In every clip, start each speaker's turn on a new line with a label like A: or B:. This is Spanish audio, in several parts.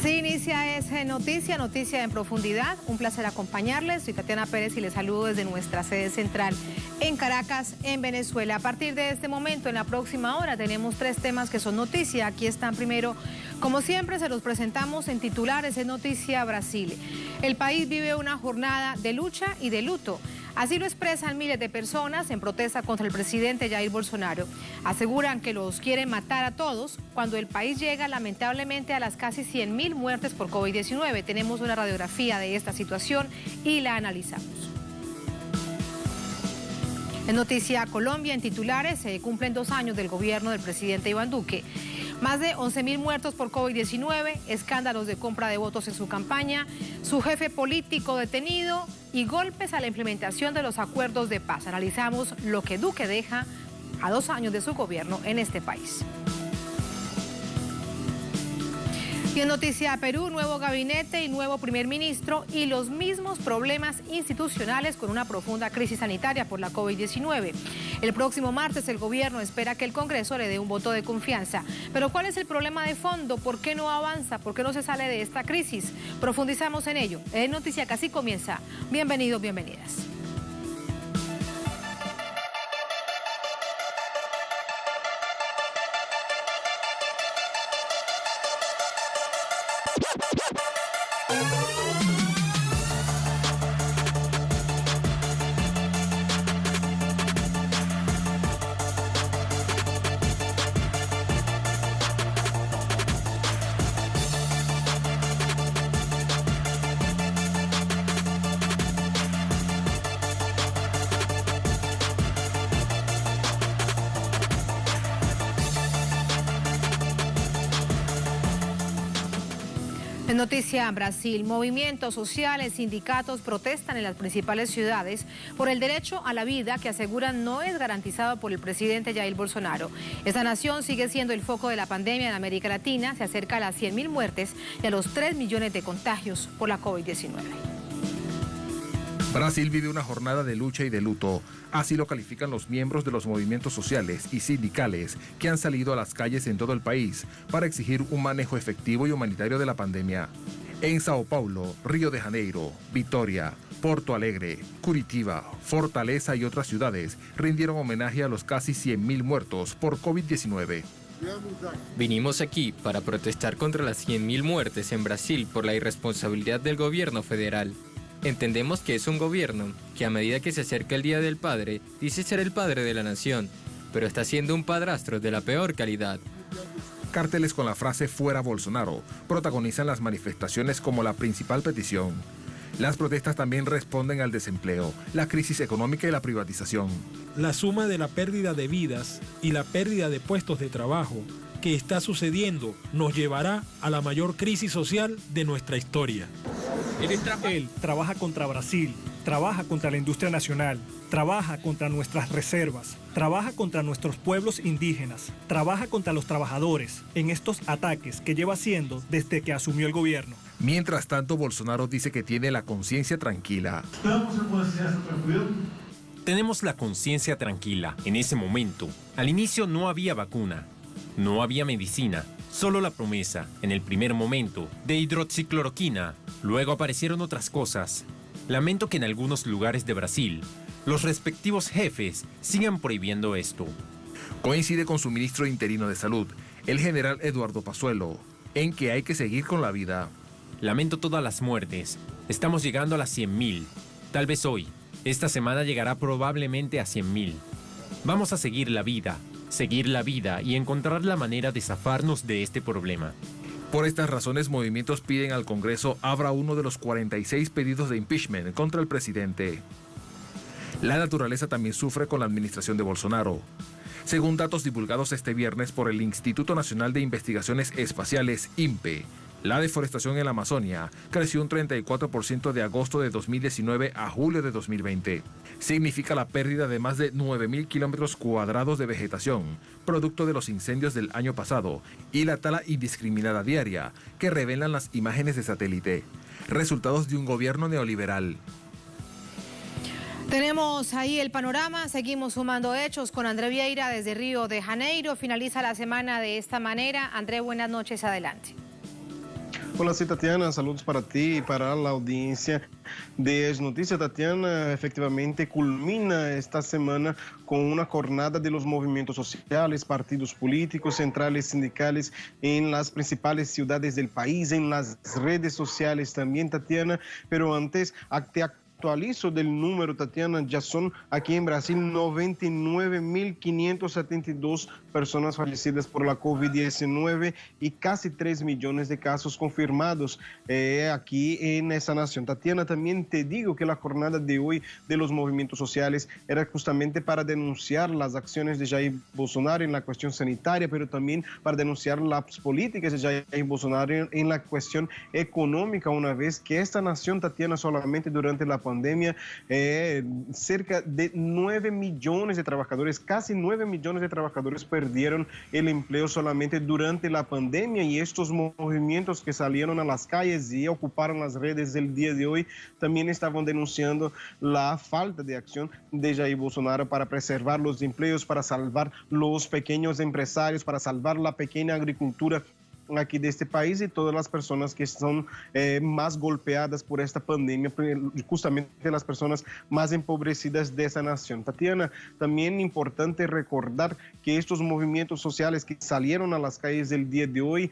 A: Así inicia esa noticia en profundidad. Un placer acompañarles. Soy Tatiana Pérez y les saludo desde nuestra sede central en Caracas, en Venezuela. A partir de este momento, en la próxima hora, tenemos 3 temas que son noticia. Aquí están primero, como siempre, se los presentamos en titulares. Es noticia Brasil. El país vive una jornada de lucha y de luto. Así lo expresan miles de personas en protesta contra el presidente Jair Bolsonaro. Aseguran que los quieren matar a todos cuando el país llega lamentablemente a las casi 100.000 muertes por COVID-19. Tenemos una radiografía de esta situación y la analizamos. En Noticia Colombia, en titulares, se cumplen 2 años del gobierno del presidente Iván Duque. Más de 11.000 muertos por COVID-19, escándalos de compra de votos en su campaña, su jefe político detenido y golpes a la implementación de los acuerdos de paz. Analizamos lo que Duque deja a 2 años de su gobierno en este país. Y en Noticia Perú, nuevo gabinete y nuevo primer ministro y los mismos problemas institucionales con una profunda crisis sanitaria por la COVID-19. El próximo martes el gobierno espera que el Congreso le dé un voto de confianza. Pero ¿cuál es el problema de fondo? ¿Por qué no avanza? ¿Por qué no se sale de esta crisis? Profundizamos en ello. En Noticia que así comienza. Bienvenidos, bienvenidas. En Noticia Brasil, movimientos sociales, sindicatos protestan en las principales ciudades por el derecho a la vida que aseguran no es garantizado por el presidente Jair Bolsonaro. Esta nación sigue siendo el foco de la pandemia en América Latina, se acerca a las 100.000 muertes y a los 3 millones de contagios por la COVID-19.
B: Brasil vive una jornada de lucha y de luto. Así lo califican los miembros de los movimientos sociales y sindicales que han salido a las calles en todo el país para exigir un manejo efectivo y humanitario de la pandemia. En Sao Paulo, Río de Janeiro, Vitória, Porto Alegre, Curitiba, Fortaleza y otras ciudades rindieron homenaje a los casi 100.000 muertos por COVID-19.
C: Vinimos aquí para protestar contra las 100.000 muertes en Brasil por la irresponsabilidad del gobierno federal. Entendemos que es un gobierno que a medida que se acerca el Día del Padre, dice ser el padre de la nación, pero está siendo un padrastro de la peor calidad.
B: Carteles con la frase "Fuera Bolsonaro" protagonizan las manifestaciones como la principal petición. Las protestas también responden al desempleo, la crisis económica y la privatización.
D: La suma de la pérdida de vidas y la pérdida de puestos de trabajo que está sucediendo nos llevará a la mayor crisis social de nuestra historia.
E: Él trabaja contra Brasil, trabaja contra la industria nacional, trabaja contra nuestras reservas, trabaja contra nuestros pueblos indígenas, trabaja contra los trabajadores en estos ataques que lleva haciendo desde que asumió el gobierno.
B: Mientras tanto, Bolsonaro dice que tiene la conciencia tranquila.
F: Tenemos la conciencia tranquila. En ese momento, al inicio no había vacuna, no había medicina, solo la promesa, en el primer momento, de hidroxicloroquina. Luego aparecieron otras cosas. Lamento que en algunos lugares de Brasil, los respectivos jefes sigan prohibiendo esto.
B: Coincide con su ministro interino de Salud, el general Eduardo Pazuello, en que hay que seguir con la vida.
F: Lamento todas las muertes. Estamos llegando a las 100.000. Tal vez hoy. Esta semana llegará probablemente a 100.000. Vamos a seguir la vida y encontrar la manera de zafarnos de este problema.
B: Por estas razones, movimientos piden al Congreso abra uno de los 46 pedidos de impeachment contra el presidente. La naturaleza también sufre con la administración de Bolsonaro. Según datos divulgados este viernes por el Instituto Nacional de Investigaciones Espaciales, INPE, la deforestación en la Amazonia creció un 34% de agosto de 2019 a julio de 2020. Significa la pérdida de más de 9.000 kilómetros cuadrados de vegetación, producto de los incendios del año pasado, y la tala indiscriminada diaria, que revelan las imágenes de satélite, resultados de un gobierno neoliberal.
A: Tenemos ahí el panorama, seguimos sumando hechos con André Vieira desde Río de Janeiro. Finaliza la semana de esta manera. André, buenas noches, adelante.
G: Hola, sí, Tatiana, saludos para ti y para la audiencia de Es Noticia. Tatiana, efectivamente culmina esta semana con una jornada de los movimientos sociales, partidos políticos, centrales sindicales en las principales ciudades del país, en las redes sociales también, Tatiana, pero antes, actualizo del número, Tatiana, ya son aquí en Brasil 99.572 personas fallecidas por la COVID-19 y casi 3 millones de casos confirmados aquí en esa nación. Tatiana, también te digo que la jornada de hoy de los movimientos sociales era justamente para denunciar las acciones de Jair Bolsonaro en la cuestión sanitaria, pero también para denunciar las políticas de Jair Bolsonaro en la cuestión económica, una vez que esta nación, Tatiana, solamente durante la pandemia, cerca de 9 millones de trabajadores, casi 9 millones de trabajadores perdieron el empleo solamente durante la pandemia, y estos movimientos que salieron a las calles y ocuparon las redes el día de hoy también estaban denunciando la falta de acción de Jair Bolsonaro para preservar los empleos, para salvar los pequeños empresarios, para salvar la pequeña agricultura aquí de este país y todas las personas que son más golpeadas por esta pandemia, justamente las personas más empobrecidas de esa nación. Tatiana, también importante recordar que estos movimientos sociales que salieron a las calles el día de hoy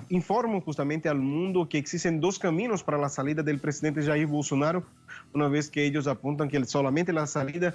G: informan justamente al mundo que existen dos caminos para la salida del presidente Jair Bolsonaro, una vez que ellos apuntan que solamente la salida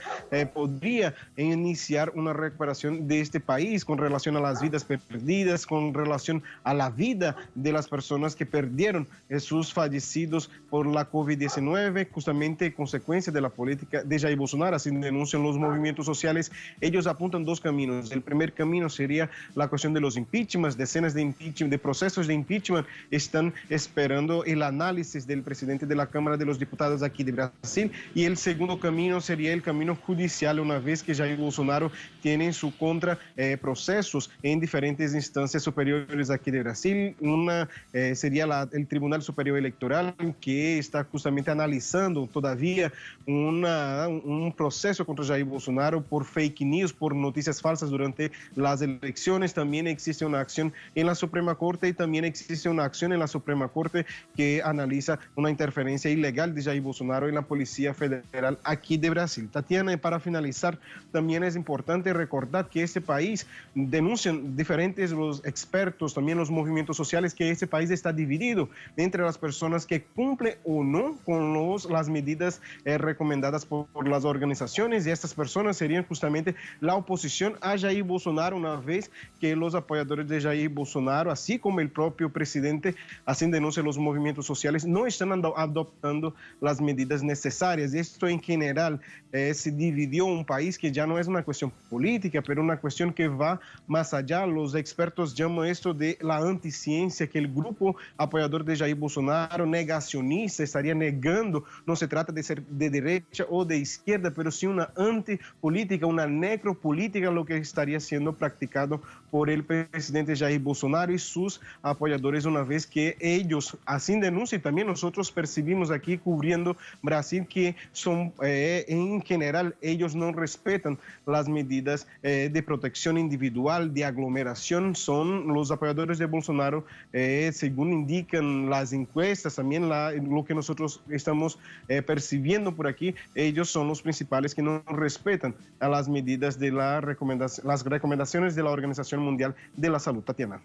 G: podría iniciar una recuperación de este país con relación a las vidas perdidas, con relación a la vida de las personas que perdieron sus fallecidos por la COVID-19, justamente consecuencia de la política de Jair Bolsonaro. Así denuncian los movimientos sociales. Ellos apuntan dos caminos. El primer camino sería la cuestión de los impeachments, decenas de impeachment, de procesos de impeachment. Están esperando el análisis del presidente de la Cámara de los Diputados aquí de Brasil. Y el segundo camino sería el camino judicial, una vez que Jair Bolsonaro tiene en su contra procesos en diferentes instancias superiores aquí de Brasil. Una sería el Tribunal Superior Electoral, que está justamente analizando todavía un proceso contra Jair Bolsonaro por fake news, por noticias falsas durante las elecciones. También existe una acción en la Suprema Corte y también existe una acción en la Suprema Corte que analiza una interferencia ilegal de Jair Bolsonaro en la Policía Federal aquí de Brasil. Tatiana, y para finalizar, también es importante recordar que este país, denuncian diferentes los expertos, también los movimientos sociales, que este país está dividido entre las personas que cumplen o no con las medidas recomendadas por las organizaciones, y estas personas serían justamente la oposición a Jair Bolsonaro, una vez que los apoyadores de Jair Bolsonaro, así como el propio presidente, así denuncian los movimientos sociales, no están adoptando las medidas necesarias. Esto en general se dividió un país que ya no es una cuestión política, pero una cuestión que va más allá. Los expertos llaman esto de la anticiencia, que el grupo apoyador de Jair Bolsonaro, negacionista, estaría negando. No se trata de ser de derecha o de izquierda, pero sí una antipolítica, una necropolítica, lo que estaría siendo practicado por el presidente Jair Bolsonaro y sus apoyadores, una vez que ellos así denuncian. También nosotros percibimos aquí cubriendo Brasil que son en general ellos no respetan las medidas de protección individual, de aglomeración. Son los apoyadores de Bolsonaro, según indican las encuestas, también lo que nosotros estamos percibiendo por aquí, ellos son los principales que no respetan a las medidas de las recomendaciones de la Organización Mundial de la Salud. Tatiana.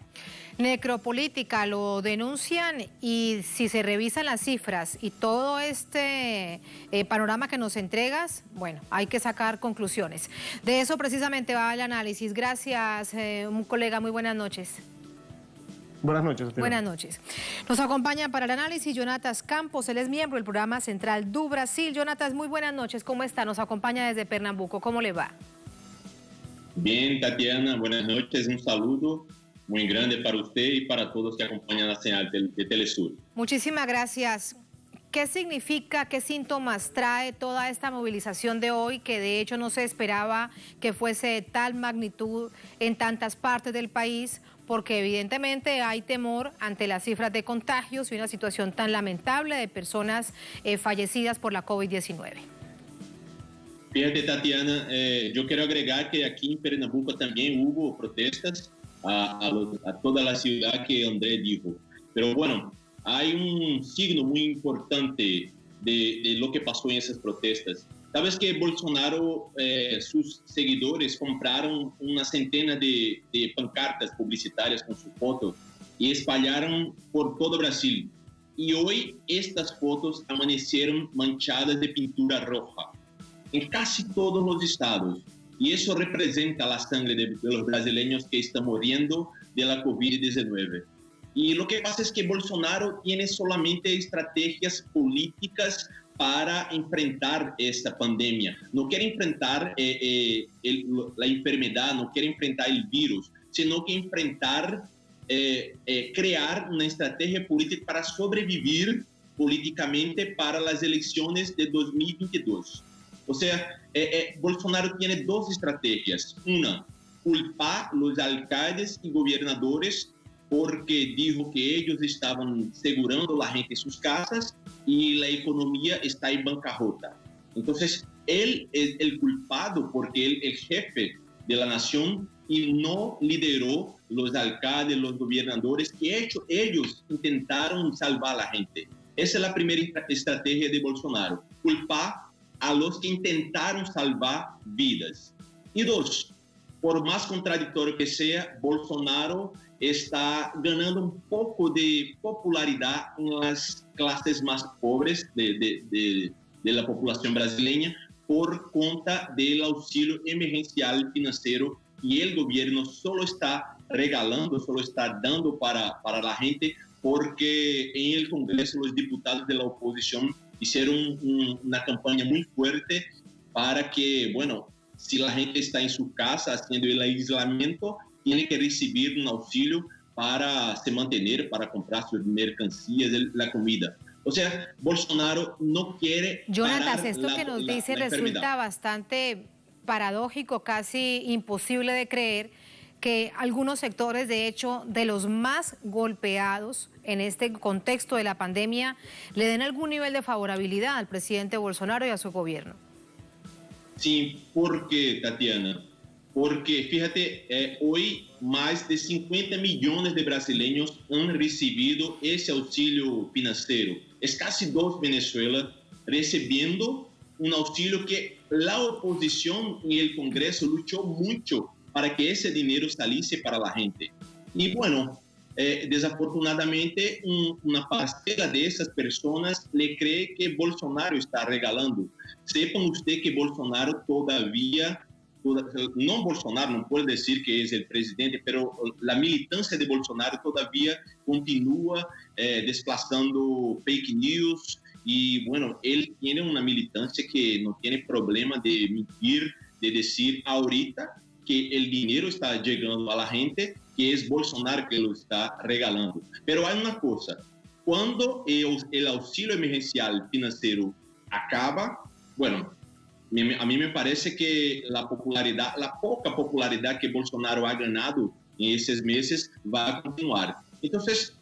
A: Necropolítica, lo denuncian, y si se revisan las cifras y todo este panorama que nos entregas, bueno, hay que sacar conclusiones. De eso precisamente va el análisis. Gracias, un colega, muy buenas noches.
G: Buenas noches. Tatiana.
A: Buenas noches. Nos acompaña para el análisis Jonatas Campos, él es miembro del programa central do Brasil. Jonatas, muy buenas noches, ¿cómo está? Nos acompaña desde Pernambuco, ¿cómo le va?
H: Bien, Tatiana, buenas noches, un saludo muy grande para usted y para todos que acompañan la señal de Telesur.
A: Muchísimas gracias. ¿Qué significa, qué síntomas trae toda esta movilización de hoy, que de hecho no se esperaba que fuese de tal magnitud en tantas partes del país? Porque evidentemente hay temor ante las cifras de contagios y una situación tan lamentable de personas fallecidas por la COVID-19.
H: Fíjate, Tatiana, yo quiero agregar que aquí en Pernambuco también hubo protestas a toda la ciudad que André dijo. Pero bueno, hay un signo muy importante de lo que pasó en esas protestas. Sabes que Bolsonaro, sus seguidores compraron una centena de pancartas publicitarias con su foto y espalharon por todo Brasil. Y hoy estas fotos amanecieron manchadas de pintura roja en casi todos los estados. Y eso representa la sangre de los brasileños que están muriendo de la COVID-19. Y lo que pasa es que Bolsonaro tiene solamente estrategias políticas para enfrentar esta pandemia. No quiere enfrentar la enfermedad, no quiere enfrentar el virus, sino que enfrentar, crear una estrategia política para sobrevivir políticamente para las elecciones de 2022. O sea, Bolsonaro tiene dos estrategias. Una, culpar a los alcaldes y gobernadores porque dijo que ellos estaban segurando a la gente en sus casas y la economía está en bancarrota. Entonces, él es el culpado porque él es el jefe de la nación y no lideró los alcaldes, los gobernadores, que ellos intentaron salvar a la gente. Esa es la primera estrategia de Bolsonaro, culpar a los que intentaron salvar vidas. Y dos, por más contradictorio que sea, Bolsonaro está ganando un poco de popularidad en las clases más pobres de la población brasileña por cuenta del auxilio emergencial financiero y el gobierno solo está regalando, solo está dando para la gente porque en el Congreso los diputados de la oposición hicieron una campaña muy fuerte para que, bueno, si la gente está en su casa haciendo el aislamiento, tiene que recibir un auxilio para se mantener, para comprar sus mercancías, la comida. O sea, Bolsonaro no quiere...
A: Jonatas, esto que nos dice resulta bastante paradójico, casi imposible de creer, que algunos sectores, de hecho, de los más golpeados en este contexto de la pandemia, le den algún nivel de favorabilidad al presidente Bolsonaro y a su gobierno.
H: Sí, ¿por qué, Tatiana? Porque, fíjate, hoy más de 50 millones de brasileños han recibido ese auxilio financiero. Es casi 2 Venezuela recibiendo un auxilio que la oposición y el Congreso luchó mucho para que ese dinero saliese para la gente. Y bueno, desafortunadamente una parcela de esas personas le cree que Bolsonaro está regalando. Sepan usted que Bolsonaro todavía, no Bolsonaro, no puede decir que es el presidente, pero la militancia de Bolsonaro todavía continúa desplazando fake news y bueno, él tiene una militancia que no tiene problema de mentir, de decir ahorita que el dinero está llegando a la gente, que es Bolsonaro que lo está regalando. Pero hay una cosa, cuando el auxilio emergencial financiero acaba, bueno, a mí me parece que la poca popularidad que Bolsonaro ha ganado en esos meses va a continuar. Entonces,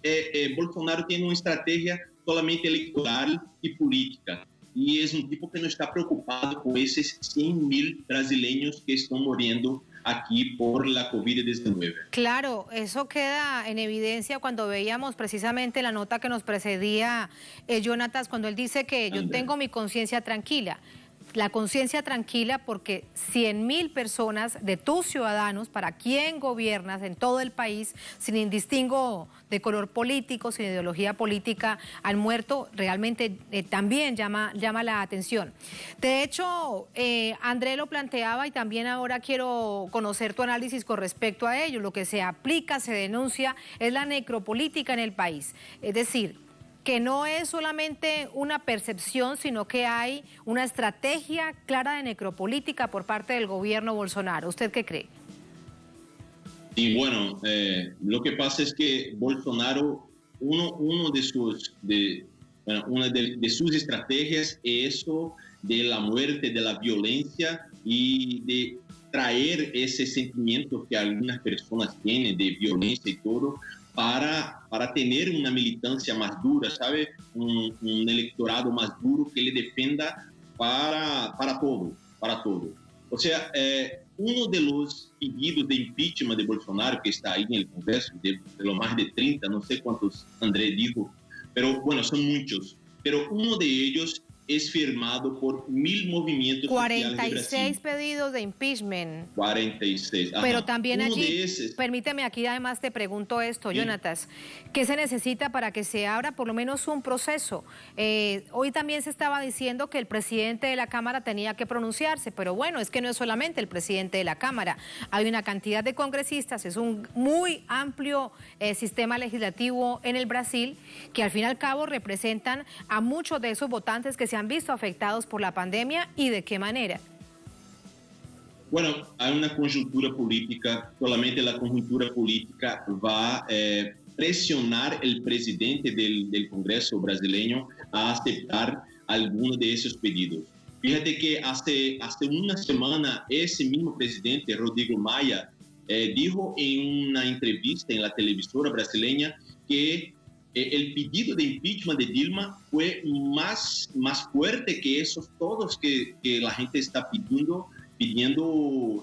H: Bolsonaro tiene una estrategia solamente electoral y política. Y es un tipo que no está preocupado con esos 100.000 brasileños que están muriendo aquí por la COVID-19.
A: Claro, eso queda en evidencia cuando veíamos precisamente la nota que nos precedía, Jonatas, cuando él dice que yo tengo mi conciencia tranquila. La conciencia tranquila porque 100.000 personas de tus ciudadanos, para quien gobiernas en todo el país, sin indistingo de color político, sin ideología política, han muerto, realmente también llama la atención. De hecho, André lo planteaba y también ahora quiero conocer tu análisis con respecto a ello. Lo que se aplica, se denuncia, es la necropolítica en el país. Es decir, que no es solamente una percepción, sino que hay una estrategia clara de necropolítica por parte del gobierno Bolsonaro. ¿Usted qué cree?
H: Y bueno, lo que pasa es que Bolsonaro, una de sus estrategias es eso de la muerte, de la violencia y de traer ese sentimiento que algunas personas tienen de violencia y todo, para tener una militancia más dura, ¿sabe? Un electorado más duro que le defienda para todo. O sea, uno de los pedidos de impeachment de Bolsonaro, que está ahí en el Congreso, de los más de 30, no sé cuántos André dijo, pero bueno, son muchos. Pero uno de ellos es firmado por 1000 movimientos
A: 46 pedidos de impeachment.
H: 46. Ajá.
A: Pero también
H: uno
A: allí, permíteme, aquí además te pregunto esto, sí. Jonatas, ¿qué se necesita para que se abra por lo menos un proceso? Hoy también se estaba diciendo que el presidente de la Cámara tenía que pronunciarse, pero bueno, es que no es solamente el presidente de la Cámara, hay una cantidad de congresistas, es un muy amplio sistema legislativo en el Brasil, que al fin y al cabo representan a muchos de esos votantes que se han visto afectados por la pandemia y de qué manera.
H: Bueno, hay una coyuntura política, solamente la coyuntura política va a presionar el presidente del Congreso brasileño a aceptar algunos de esos pedidos. Fíjate que hace una semana ese mismo presidente, Rodrigo Maia, dijo en una entrevista en la televisora brasileña que el pedido de impeachment de Dilma fue más fuerte que esos todos que la gente está pidiendo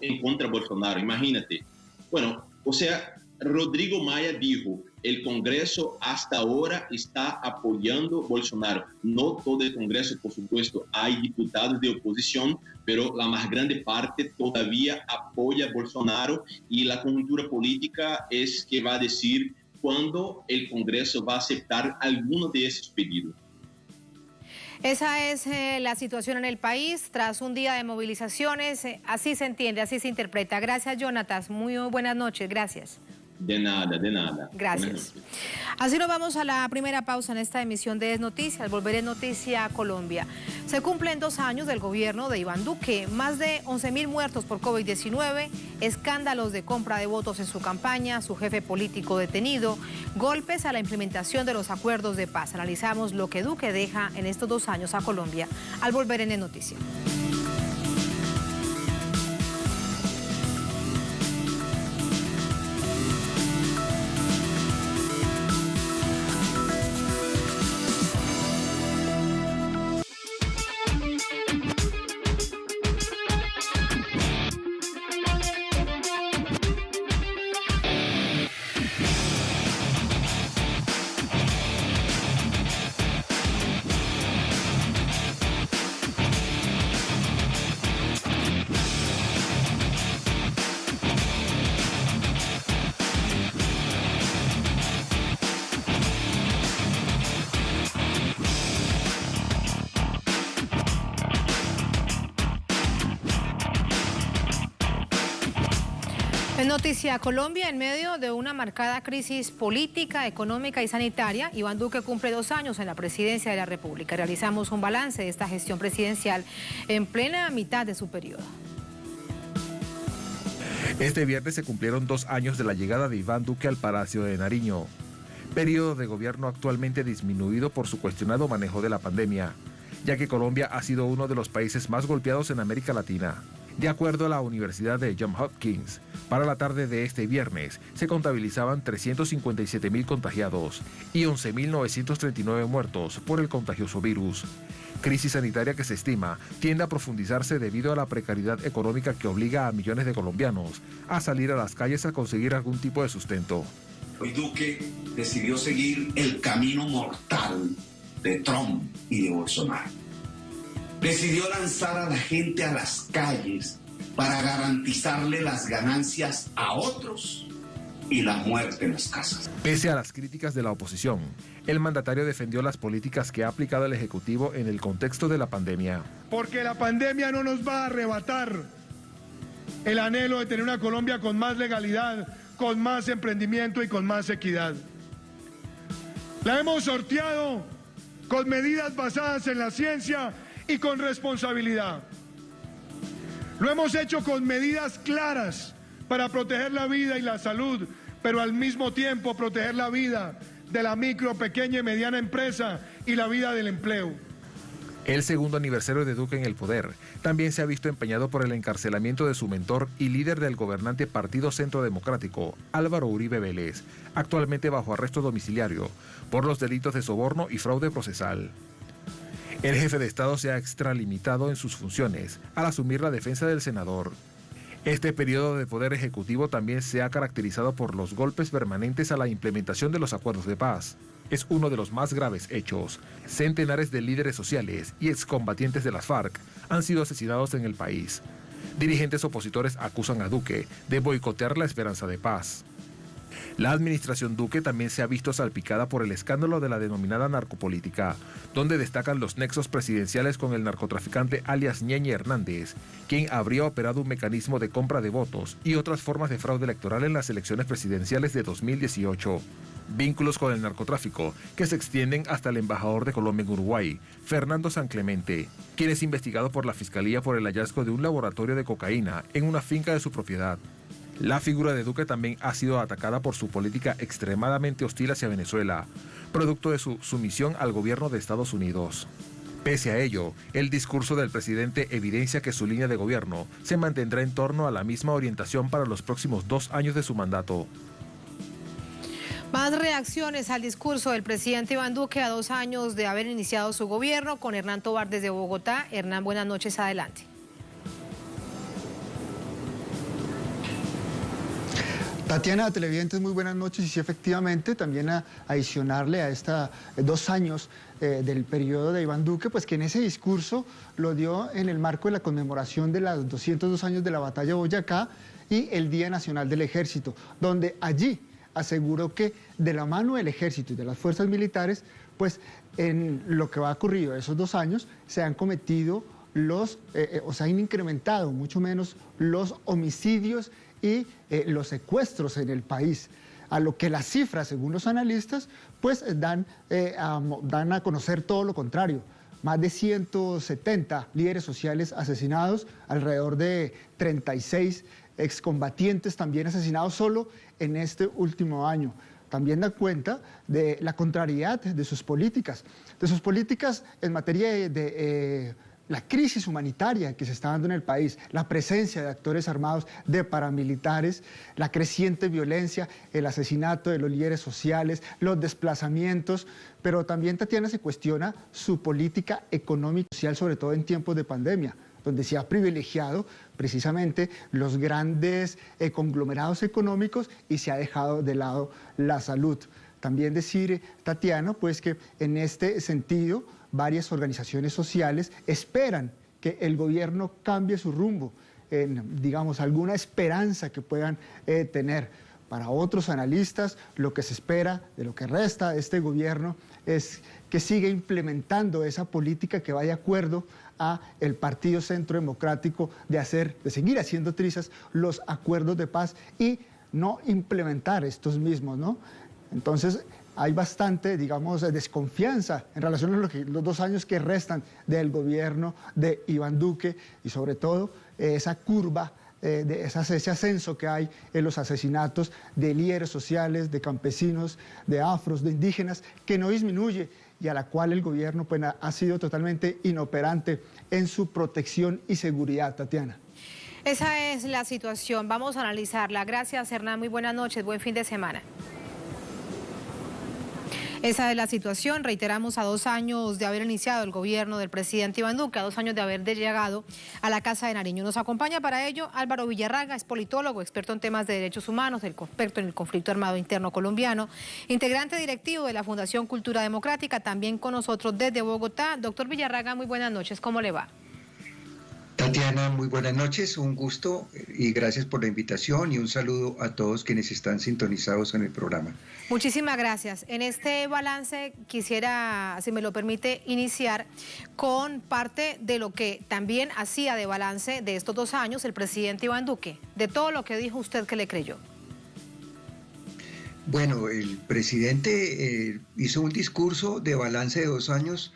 H: en contra de Bolsonaro. Imagínate. Bueno, o sea, Rodrigo Maia dijo, el Congreso hasta ahora está apoyando a Bolsonaro. No todo el Congreso, por supuesto, hay diputados de oposición, pero la más grande parte todavía apoya a Bolsonaro y la coyuntura política es que va a decir cuando el Congreso va a aceptar alguno de esos pedidos.
A: Esa es la situación en el país tras un día de movilizaciones. Así se entiende, así se interpreta. Gracias, Jonatas. Muy buenas noches. Gracias.
H: De nada, de nada.
A: Gracias. Así nos vamos a la primera pausa en esta emisión de Es Noticias. Al volver en Noticia Colombia. Se cumplen 2 años del gobierno de Iván Duque. Más de 11.000 muertos por COVID-19, escándalos de compra de votos en su campaña, su jefe político detenido, golpes a la implementación de los acuerdos de paz. Analizamos lo que Duque deja en estos 2 años a Colombia. Al volver en Es Noticias. En Noticia Colombia, en medio de una marcada crisis política, económica y sanitaria, Iván Duque cumple 2 años en la presidencia de la República. Realizamos un balance de esta gestión presidencial en plena mitad de su periodo.
B: Este viernes se cumplieron 2 años de la llegada de Iván Duque al Palacio de Nariño. Periodo de gobierno actualmente disminuido por su cuestionado manejo de la pandemia, ya que Colombia ha sido uno de los países más golpeados en América Latina. De acuerdo a la Universidad de Johns Hopkins, para la tarde de este viernes se contabilizaban 357.000 contagiados y 11.939 muertos por el contagioso virus. Crisis sanitaria que se estima tiende a profundizarse debido a la precariedad económica que obliga a millones de colombianos a salir a las calles a conseguir algún tipo de sustento.
I: Hoy Duque decidió seguir el camino mortal de Trump y de Bolsonaro. Decidió lanzar a la gente a las calles para garantizarle las ganancias a otros y la muerte en las casas.
B: Pese a las críticas de la oposición, el mandatario defendió las políticas que ha aplicado el Ejecutivo en el contexto de la pandemia.
J: Porque la pandemia no nos va a arrebatar el anhelo de tener una Colombia con más legalidad, con más emprendimiento y con más equidad. La hemos sorteado con medidas basadas en la ciencia y con responsabilidad. Lo hemos hecho con medidas claras para proteger la vida y la salud, pero al mismo tiempo proteger la vida de la micro, pequeña y mediana empresa y la vida del empleo.
B: El segundo aniversario de Duque en el poder también se ha visto empeñado por el encarcelamiento de su mentor y líder del gobernante Partido Centro Democrático, Álvaro Uribe Vélez, actualmente bajo arresto domiciliario por los delitos de soborno y fraude procesal. El jefe de Estado se ha extralimitado en sus funciones al asumir la defensa del senador. Este periodo de poder ejecutivo también se ha caracterizado por los golpes permanentes a la implementación de los acuerdos de paz. Es uno de los más graves hechos. Centenares de líderes sociales y excombatientes de las FARC han sido asesinados en el país. Dirigentes opositores acusan a Duque de boicotear la esperanza de paz. La administración Duque también se ha visto salpicada por el escándalo de la denominada narcopolítica, donde destacan los nexos presidenciales con el narcotraficante alias Ñeñe Hernández, quien habría operado un mecanismo de compra de votos y otras formas de fraude electoral en las elecciones presidenciales de 2018. Vínculos con el narcotráfico que se extienden hasta el embajador de Colombia en Uruguay, Fernando San Clemente, quien es investigado por la Fiscalía por el hallazgo de un laboratorio de cocaína en una finca de su propiedad. La figura de Duque también ha sido atacada por su política extremadamente hostil hacia Venezuela, producto de su sumisión al gobierno de Estados Unidos. Pese a ello, el discurso del presidente evidencia que su línea de gobierno se mantendrá en torno a la misma orientación para los próximos 2 años de su mandato.
A: Más reacciones al discurso del presidente Iván Duque a 2 años de haber iniciado su gobierno con Hernán Tovar desde Bogotá. Hernán, buenas noches, adelante.
K: Tatiana, televidentes, muy buenas noches. Y sí, efectivamente, también adicionarle a esta 2 años del periodo de Iván Duque, pues que en ese discurso lo dio en el marco de la conmemoración de los 202 años de la batalla de Boyacá y el Día Nacional del Ejército, donde allí aseguró que de la mano del Ejército y de las fuerzas militares, pues en lo que va ocurrido esos 2 años, se han cometido se han incrementado mucho menos los homicidios y los secuestros en el país, a lo que las cifras, según los analistas, pues dan a conocer todo lo contrario. Más de 170 líderes sociales asesinados, alrededor de 36 excombatientes también asesinados solo en este último año. También da cuenta de la contrariedad de sus políticas en materia de la crisis humanitaria que se está dando en el país, la presencia de actores armados, de paramilitares, la creciente violencia, el asesinato de los líderes sociales, los desplazamientos, pero también, Tatiana, se cuestiona su política económica y social, sobre todo en tiempos de pandemia, donde se ha privilegiado precisamente los grandes conglomerados económicos y se ha dejado de lado la salud. También decir, Tatiana, pues que en este sentido varias organizaciones sociales esperan que el gobierno cambie su rumbo en, digamos, alguna esperanza que puedan tener. Para otros analistas, lo que se espera de lo que resta de este gobierno es que siga implementando esa política que vaya de acuerdo a el Partido Centro Democrático de seguir haciendo trizas los acuerdos de paz y no implementar estos mismos, ¿no? Entonces, hay bastante, digamos, desconfianza en relación a los 2 años que restan del gobierno de Iván Duque y sobre todo esa curva, ese ascenso que hay en los asesinatos de líderes sociales, de campesinos, de afros, de indígenas, que no disminuye y a la cual el gobierno pues, ha sido totalmente inoperante en su protección y seguridad, Tatiana.
A: Esa es la situación, vamos a analizarla. Gracias, Hernán, muy buenas noches, buen fin de semana. Esa es la situación, reiteramos, a 2 años de haber iniciado el gobierno del presidente Iván Duque, a 2 años de haber llegado a la Casa de Nariño. Nos acompaña para ello Álvaro Villarraga, es politólogo, experto en temas de derechos humanos, experto en el conflicto armado interno colombiano, integrante directivo de la Fundación Cultura Democrática, también con nosotros desde Bogotá. Doctor Villarraga, muy buenas noches, ¿cómo le va?
L: Tatiana, muy buenas noches, un gusto y gracias por la invitación y un saludo a todos quienes están sintonizados en el programa.
A: Muchísimas gracias. En este balance quisiera, si me lo permite, iniciar con parte de lo que también hacía de balance de estos 2 años el presidente Iván Duque, de todo lo que dijo usted que le creyó.
L: Bueno, el presidente hizo un discurso de balance de 2 años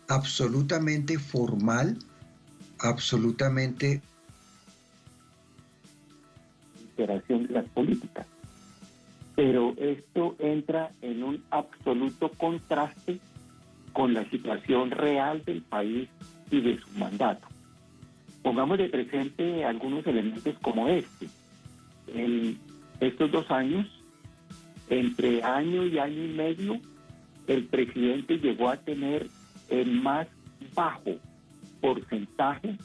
L: absolutamente formal, absolutamente
M: operación de las políticas, pero esto entra en un absoluto contraste con la situación real del país y de su mandato. Pongamos de presente algunos elementos como este. En estos 2 años, entre año y año y medio, el presidente llegó a tener el más bajo porcentaje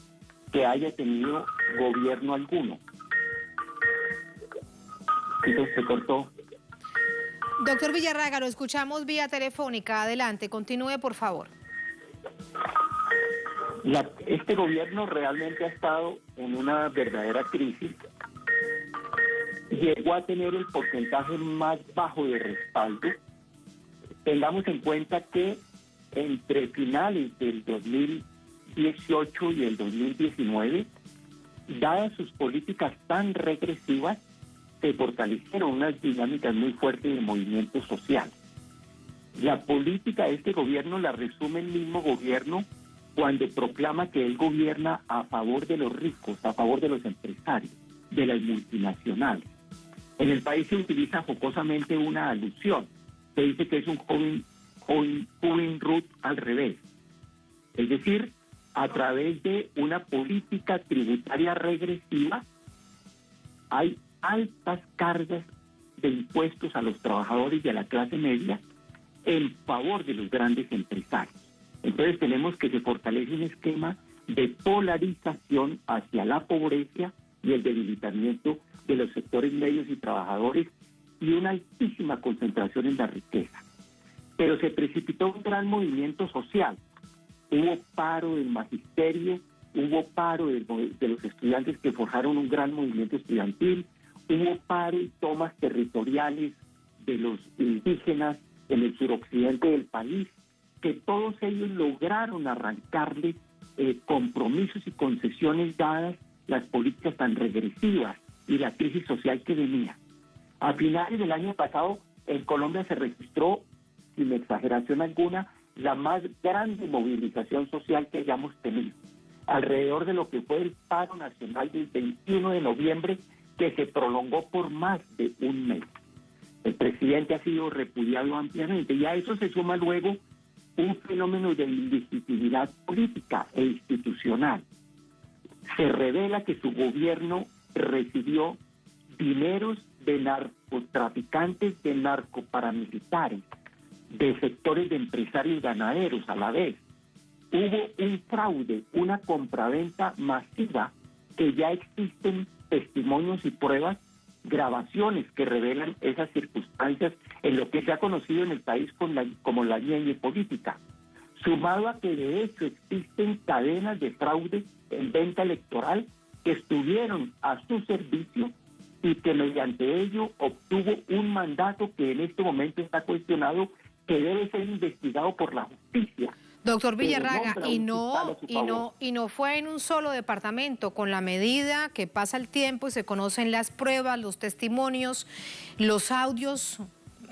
M: que haya tenido gobierno alguno. Entonces se cortó.
A: Doctor Villarraga, lo escuchamos vía telefónica. Adelante, continúe, por favor.
M: Este gobierno realmente ha estado en una verdadera crisis. Llegó a tener el porcentaje más bajo de respaldo. Tengamos en cuenta que entre finales del 2018 y el 2019, dadas sus políticas tan regresivas, se fortalecieron unas dinámicas muy fuertes de movimiento social. La política de este gobierno la resume el mismo gobierno cuando proclama que él gobierna a favor de los ricos, a favor de los empresarios, de las multinacionales. En el país se utiliza jocosamente una alusión. Se dice que es un Robin Hood al revés. Es decir, a través de una política tributaria regresiva, hay altas cargas de impuestos a los trabajadores y a la clase media en favor de los grandes empresarios. Entonces tenemos que se fortalece un esquema de polarización hacia la pobreza y el debilitamiento de los sectores medios y trabajadores y una altísima concentración en la riqueza. Pero se precipitó un gran movimiento social. Hubo paro del magisterio, hubo paro de los estudiantes que forjaron un gran movimiento estudiantil, hubo paro y tomas territoriales de los indígenas en el suroccidente del país, que todos ellos lograron arrancarle compromisos y concesiones dadas las políticas tan regresivas y la crisis social que venía. A finales del año pasado, en Colombia se registró, sin exageración alguna, la más grande movilización social que hayamos tenido, alrededor de lo que fue el paro nacional del 21 de noviembre, que se prolongó por más de un mes. El presidente ha sido repudiado ampliamente y a eso se suma luego un fenómeno de ilegitimidad política e institucional. Se revela que su gobierno recibió dineros de narcotraficantes, de narcoparamilitares, de sectores de empresarios ganaderos a la vez. Hubo un fraude, una compraventa masiva que ya existen testimonios y pruebas, grabaciones que revelan esas circunstancias en lo que se ha conocido en el país como la ñeñe política, sumado a que de hecho existen cadenas de fraude en venta electoral que estuvieron a su servicio y que mediante ello obtuvo un mandato que en este momento está cuestionado, que debe ser investigado por la justicia.
A: Doctor Villarraga, y no fue en un solo departamento. Con la medida que pasa el tiempo y se conocen las pruebas, los testimonios, los audios,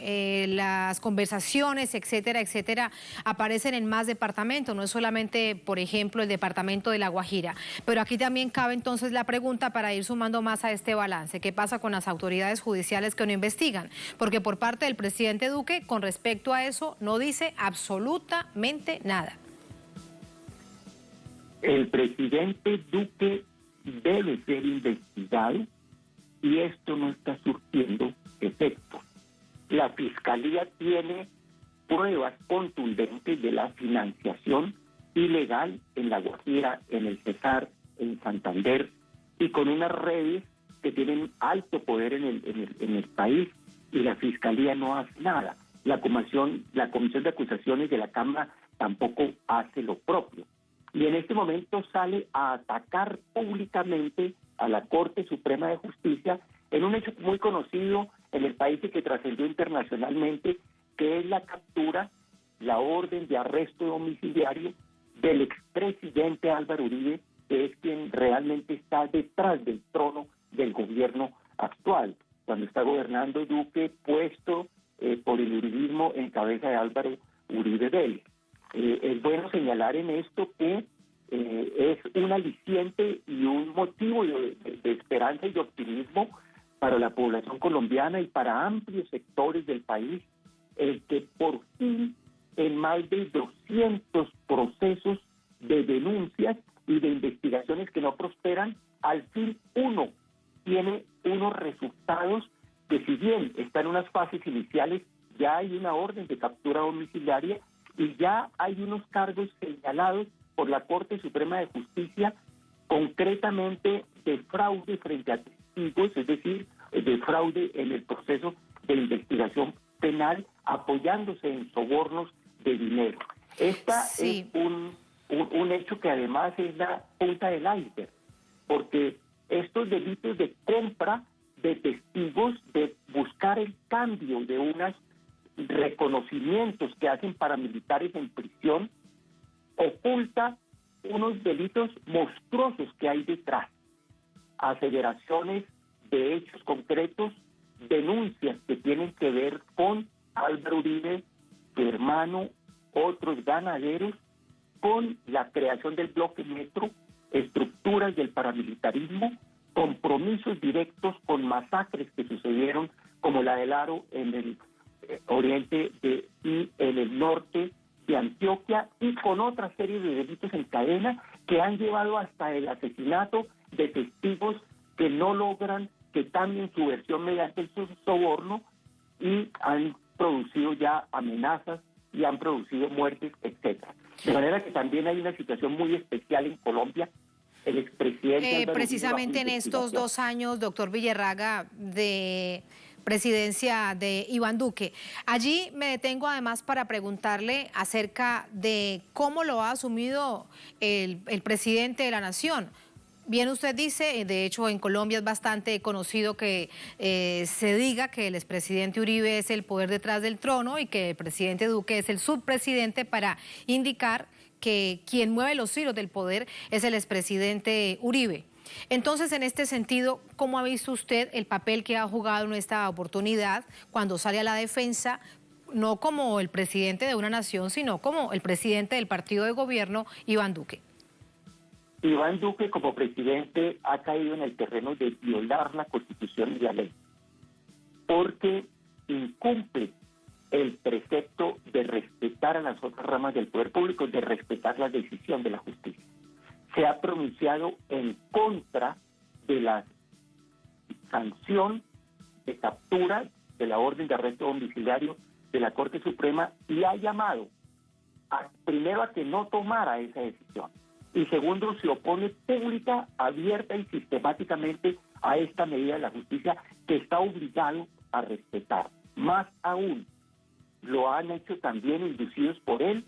A: las conversaciones, etcétera, etcétera, aparecen en más departamentos. No es solamente, por ejemplo, el departamento de La Guajira. Pero aquí también cabe entonces la pregunta para ir sumando más a este balance. ¿Qué pasa con las autoridades judiciales que no investigan? Porque por parte del presidente Duque, con respecto a eso, no dice absolutamente nada.
M: El presidente Duque debe ser investigado y esto no está surtiendo efecto. La Fiscalía tiene pruebas contundentes de la financiación ilegal en La Guajira, en el Cesar, en Santander, y con unas redes que tienen alto poder en el país, y la Fiscalía no hace nada. La Comisión de Acusaciones de la Cámara tampoco hace lo propio. Y en este momento sale a atacar públicamente a la Corte Suprema de Justicia en un hecho muy conocido en el país y que trascendió internacionalmente, que es la captura, la orden de arresto domiciliario del expresidente Álvaro Uribe, que es quien realmente está detrás del trono del gobierno actual, cuando está gobernando Duque, puesto por el uribismo en cabeza de Álvaro Uribe Vélez. Es bueno señalar en esto que es un aliciente y un motivo de esperanza y de optimismo para la población colombiana y para amplios sectores del país, el que por fin en más de 200 procesos de denuncias y de investigaciones que no prosperan, al fin uno tiene unos resultados que, si bien está en unas fases iniciales, ya hay una orden de captura domiciliaria y ya hay unos cargos señalados por la Corte Suprema de Justicia, concretamente de fraude frente a testigos, es decir, de fraude en el proceso de investigación penal, apoyándose en sobornos de dinero. Esta es un hecho que además es la punta del iceberg, porque estos delitos de compra de testigos, de buscar el cambio de unos reconocimientos que hacen paramilitares en prisión, oculta unos delitos monstruosos que hay detrás, aseveraciones de hechos concretos, denuncias que tienen que ver con Álvaro Uribe, su hermano, otros ganaderos, con la creación del bloque Metro, estructuras del paramilitarismo, compromisos directos con masacres que sucedieron, como la del Aro en el oriente y en el norte de Antioquia, y con otra serie de delitos en cadena que han llevado hasta el asesinato de testigos que no logran que cambien su versión mediante el soborno, y han producido ya amenazas y han producido muertes, etcétera. De manera que también hay una situación muy especial en Colombia. El expresidente
A: precisamente en estos 2 años, doctor Villarraga, de presidencia de Iván Duque. Allí me detengo además para preguntarle acerca de cómo lo ha asumido el presidente de la Nación. Bien, usted dice, de hecho en Colombia es bastante conocido que se diga que el expresidente Uribe es el poder detrás del trono y que el presidente Duque es el subpresidente, para indicar que quien mueve los hilos del poder es el expresidente Uribe. Entonces, en este sentido, ¿cómo ha visto usted el papel que ha jugado en esta oportunidad cuando sale a la defensa, no como el presidente de una nación, sino como el presidente del partido de gobierno, Iván Duque?
M: Iván Duque, como presidente, ha caído en el terreno de violar la Constitución y la ley, porque incumple el precepto de respetar a las otras ramas del poder público, de respetar la decisión de la justicia. Se ha pronunciado en contra de la sanción de captura de la orden de arresto domiciliario de la Corte Suprema, y ha llamado primero a que no tomara esa decisión, y segundo, se opone pública, abierta y sistemáticamente a esta medida de la justicia que está obligado a respetar. Más aún, lo han hecho también, inducidos por él,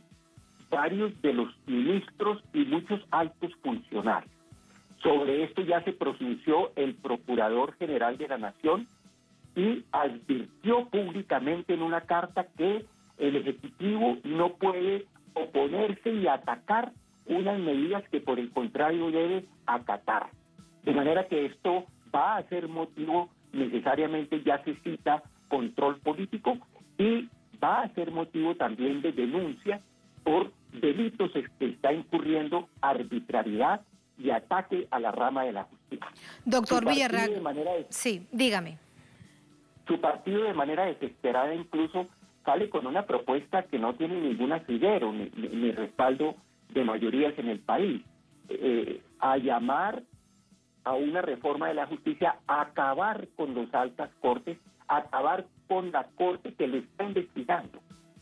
M: varios de los ministros y muchos altos funcionarios. Sobre esto ya se pronunció el Procurador General de la Nación y advirtió públicamente en una carta que el Ejecutivo no puede oponerse y atacar unas medidas que por el contrario debe acatar. De manera que esto va a ser motivo, necesariamente ya se cita control político, y va a ser motivo también de denuncia por delitos que está incurriendo, arbitrariedad y ataque a la rama de la justicia.
A: Doctor Villarraga, sí, dígame.
M: Su partido, de manera desesperada, incluso sale con una propuesta que no tiene ningún asidero ni respaldo de mayorías en el país, a llamar a una reforma de la justicia, a acabar con las altas cortes, a acabar con la corte que le está investigando,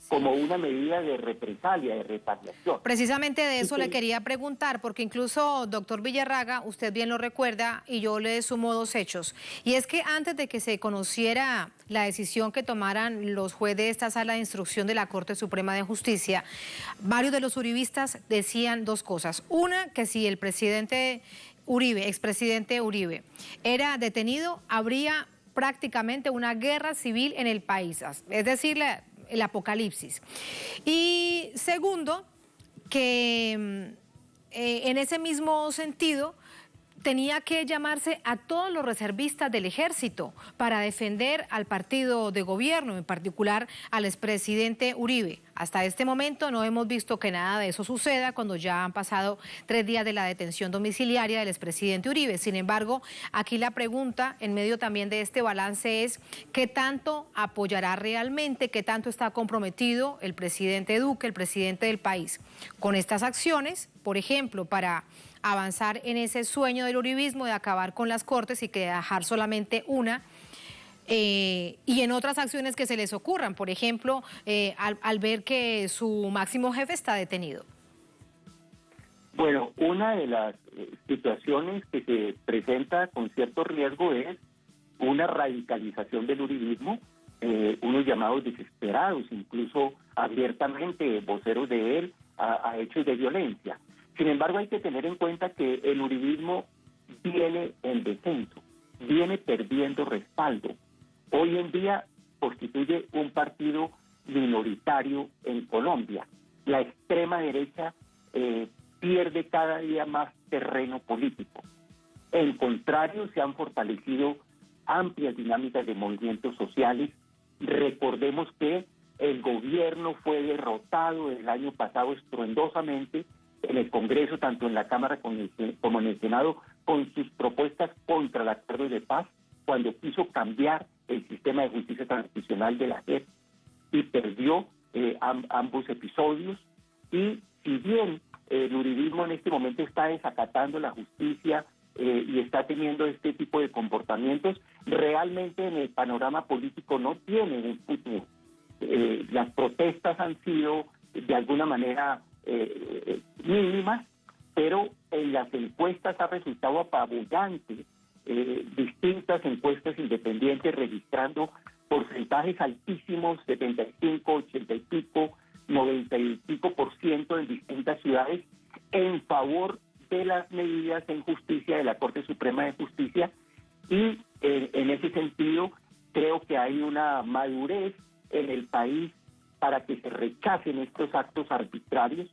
M: como una medida de represalia, de retaliación.
A: Precisamente de eso le quería preguntar, porque incluso, doctor Villarraga, usted bien lo recuerda, y yo le sumo 2 hechos. Y es que antes de que se conociera la decisión que tomaran los jueces de esta sala de instrucción de la Corte Suprema de Justicia, varios de los uribistas decían 2 cosas. Una, que si el presidente Uribe, expresidente Uribe, era detenido, habría prácticamente una guerra civil en el país, es decir, el apocalipsis. Y segundo, que en ese mismo sentido tenía que llamarse a todos los reservistas del ejército para defender al partido de gobierno, en particular al expresidente Uribe. Hasta este momento no hemos visto que nada de eso suceda, cuando ya han pasado 3 días de la detención domiciliaria del expresidente Uribe. Sin embargo, aquí la pregunta, en medio también de este balance, es ¿qué tanto apoyará realmente, qué tanto está comprometido el presidente Duque, el presidente del país, con estas acciones, por ejemplo, para avanzar en ese sueño del uribismo de acabar con las cortes y que dejar solamente una, y en otras acciones que se les ocurran, por ejemplo, al ver que su máximo jefe está detenido?
M: Bueno, una de las situaciones que se presenta con cierto riesgo es una radicalización del uribismo, unos llamados desesperados, incluso abiertamente voceros de él, a hechos de violencia. Sin embargo, hay que tener en cuenta que el uribismo viene en descenso, viene perdiendo respaldo. Hoy en día constituye un partido minoritario en Colombia. La extrema derecha pierde cada día más terreno político. En contrario, se han fortalecido amplias dinámicas de movimientos sociales. Recordemos que el gobierno fue derrotado el año pasado estruendosamente en el Congreso, tanto en la Cámara como en el Senado, con sus propuestas contra el acuerdo de paz, cuando quiso cambiar el sistema de justicia transicional de la JEP, y perdió ambos episodios. Y si bien el uribismo en este momento está desacatando la justicia y está teniendo este tipo de comportamientos, realmente en el panorama político no tiene un futuro. Las protestas han sido de alguna manera mínimas, pero en las encuestas ha resultado apabullante, distintas encuestas independientes registrando porcentajes altísimos, 75, 80 y pico, 90 y pico % en distintas ciudades en favor de las medidas en justicia de la Corte Suprema de Justicia, y en ese sentido creo que hay una madurez en el país para que se rechacen estos actos arbitrarios